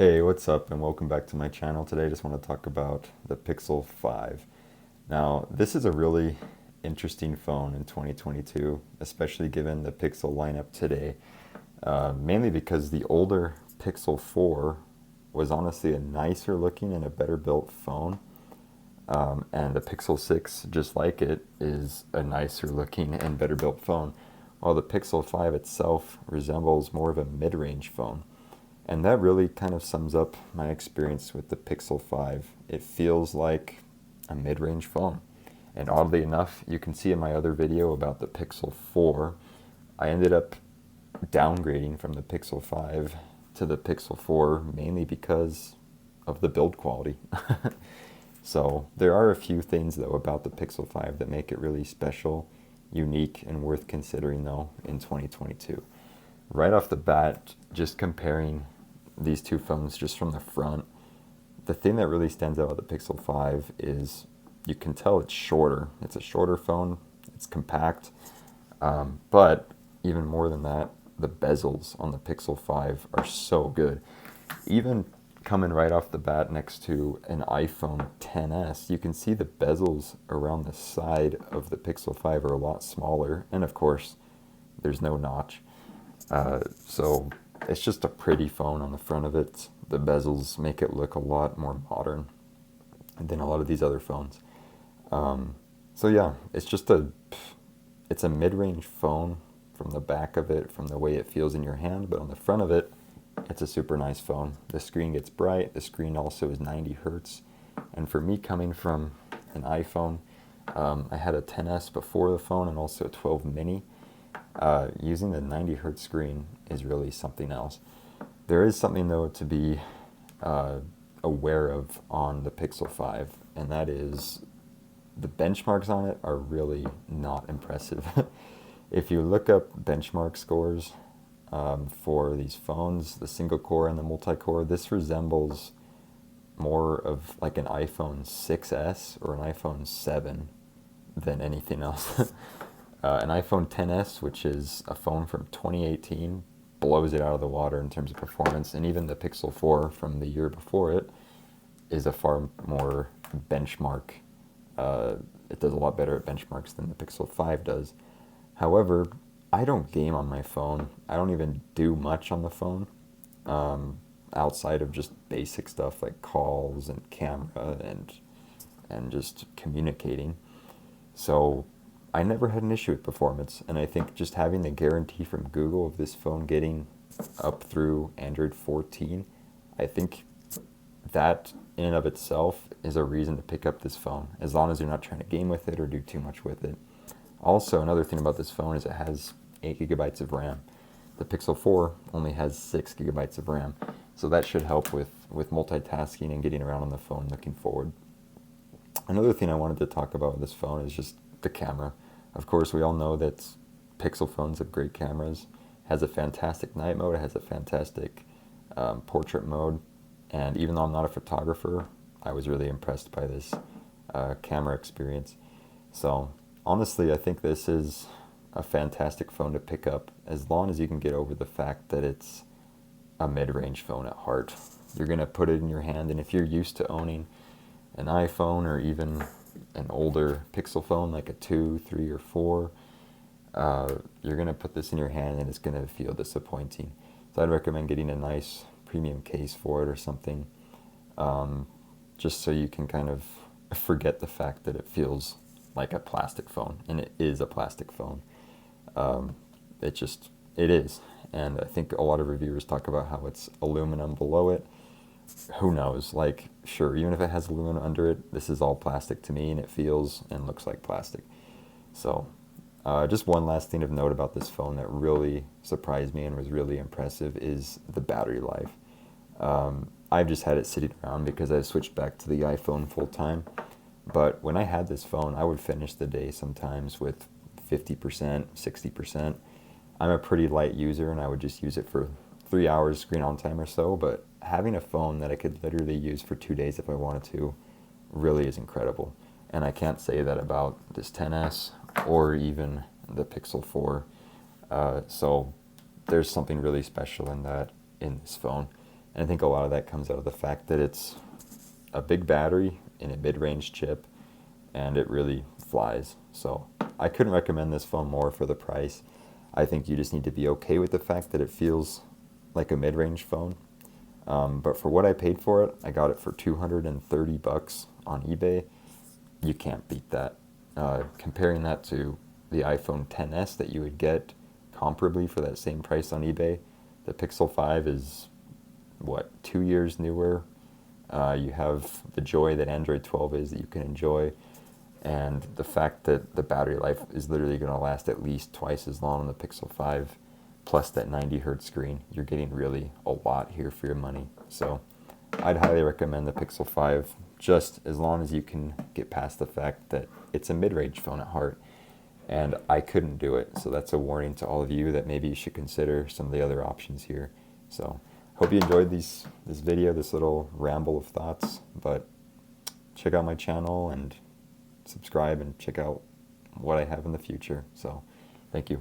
Hey, what's up, and welcome back to my channel. Today I just want to talk about the Pixel 5. Now, this is a really interesting phone in 2022, especially given the Pixel lineup today, mainly because the older Pixel 4 was honestly a nicer looking and a better built phone, and the Pixel 6, just like it, is a nicer looking and better built phone, while the Pixel 5 itself resembles more of a mid-range phone. And that really kind of sums up my experience with the Pixel 5. It feels like a mid-range phone. And oddly enough, you can see in my other video about the Pixel 4, I ended up downgrading from the Pixel 5 to the Pixel 4 mainly because of the build quality. So there are a few things though about the Pixel 5 that make it really special, unique, and worth considering though in 2022. Right off the bat, just comparing these two phones just from the front, the thing that really stands out with the Pixel 5 is you can tell it's shorter. It's a shorter phone, it's compact, but even more than that, the bezels on the Pixel 5 are so good. Even coming right off the bat next to an iPhone XS, you can see the bezels around the side of the Pixel 5 are a lot smaller, and of course, there's no notch. So it's just a pretty phone on the front of it. The bezels make it look a lot more modern than a lot of these other phones. So yeah, it's a mid-range phone from the back of it, from the way it feels in your hand, but on the front of it, it's a super nice phone. The screen gets bright. The screen also is 90 hertz. And for me, coming from an iPhone, I had a XS before the phone and also a 12 mini. Using the 90 hertz screen is really something else. There is something though to be aware of on the Pixel 5, and that is the benchmarks on it are really not impressive. If you look up benchmark scores for these phones, the single core and the multi-core, this resembles more of like an iPhone 6S or an iPhone 7 than anything else. An iPhone XS, which is a phone from 2018, blows it out of the water in terms of performance, and even the Pixel 4 from the year before it is a far more benchmark. It does a lot better at benchmarks than the Pixel 5 does. However, I don't game on my phone. I don't even do much on the phone outside of just basic stuff like calls and camera and just communicating. So I never had an issue with performance, and I think just having the guarantee from Google of this phone getting up through Android 14, I think that in and of itself is a reason to pick up this phone, as long as you're not trying to game with it or do too much with it. Also, another thing about this phone is it has 8 gigabytes of RAM. The Pixel 4 only has 6 gigabytes of RAM, so that should help with multitasking and getting around on the phone looking forward. Another thing I wanted to talk about with this phone is just the camera. Of course, we all know that Pixel phones have great cameras. It has a fantastic night mode. It has a fantastic portrait mode. And even though I'm not a photographer, I was really impressed by this camera experience. So honestly, I think this is a fantastic phone to pick up as long as you can get over the fact that it's a mid-range phone at heart. You're going to put it in your hand, and if you're used to owning an iPhone or even an older Pixel phone like a 2, 3, or 4, you're going to put this in your hand and it's going to feel disappointing. So I'd recommend getting a nice premium case for it or something, just so you can kind of forget the fact that it feels like a plastic phone, and it is a plastic phone. It is. And I think a lot of reviewers talk about how it's aluminum below it. Who knows? Like, sure, even if it has aluminum under it, this is all plastic to me, and it feels and looks like plastic. So, just one last thing of note about this phone that really surprised me and was really impressive is the battery life. I've just had it sitting around because I switched back to the iPhone full time. But when I had this phone, I would finish the day sometimes with 50%, 60%. I'm a pretty light user, and I would just use it for 3 hours screen on time or so, but having a phone that I could literally use for 2 days if I wanted to really is incredible. And I can't say that about this XS or even the Pixel 4. So there's something really special in that in this phone. And I think a lot of that comes out of the fact that it's a big battery in a mid-range chip, and it really flies. So I couldn't recommend this phone more for the price. I think you just need to be okay with the fact that it feels like a mid-range phone. But for what I paid for it, I got it for 230 bucks on eBay. You can't beat that. Comparing that to the iPhone XS that you would get comparably for that same price on eBay, the Pixel 5 is, what, 2 years newer. You have the joy that Android 12 is that you can enjoy, and the fact that the battery life is literally going to last at least twice as long on the Pixel 5, plus that 90 hertz screen. You're getting really a lot here for your money. So I'd highly recommend the Pixel 5, just as long as you can get past the fact that it's a mid-range phone at heart. And I couldn't do it, so that's a warning to all of you that maybe you should consider some of the other options here. So hope you enjoyed this video, this little ramble of thoughts, but check out my channel and subscribe and check out what I have in the future. So thank you.